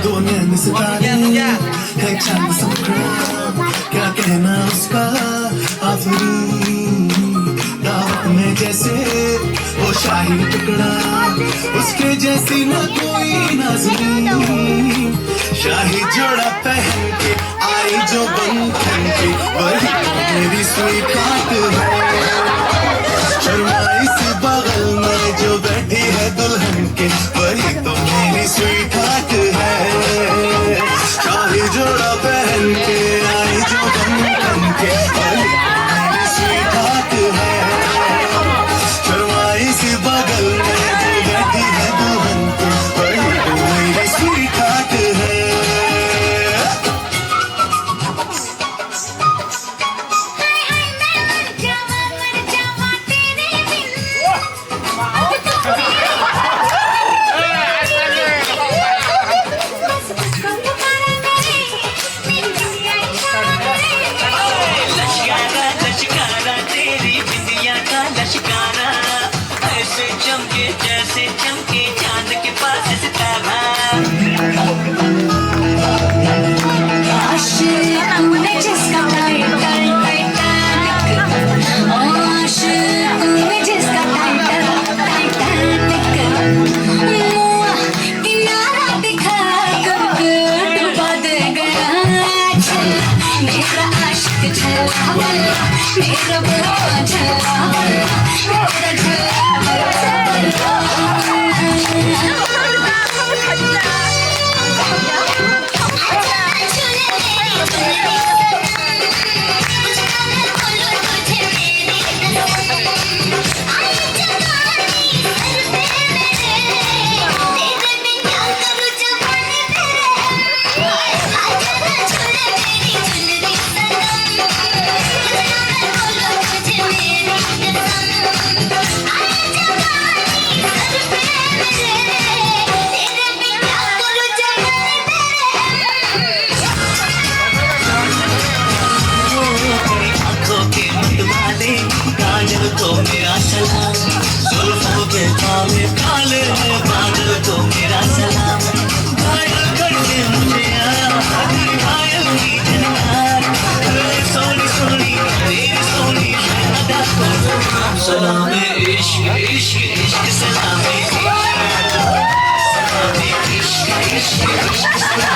दो नैन सितारे है चांद संक्रांत, क्या कहना उसका आफरी दावत में जैसे वो शाही टुकड़ा, उसके जैसी न कोई नाज़नीन। शाही जोड़ा पहन के आई जो बंधन के, वही तो मेरी स्वीट हार्ट है। शर्माई सी बगल में जो बैठी है दुल्हन के, वही तो मेरी स्वीट हार्ट है। शाही जोड़ा पहन के आई जो बंधन के, वही तो मेरी स्वीट हार्ट है। शर्माई सी बगल में जो बैठी है दुल्हन के, वही तो मेरी स्वीट हार्ट है। चमके जैसे चमके चांद के पास सितारा। तूने जिसका टाइटल तूने जिसका टाइटैनिक मुआ किनारा दिखा कर डुबा दे गया। मेरा आशिक झला मेरा बुरा झला मेरा झला। काजल तो मेरा सलाम, जुल्फों के काले काले बादल तो मेरा सलाम। घायल कर दे मुझे घायल की झनकार, सोनी सोनी मेरी सोनी शहनादा को सलाम इश्क इश्क इश्क सलाम इश्क इश्क इश्क इश्क।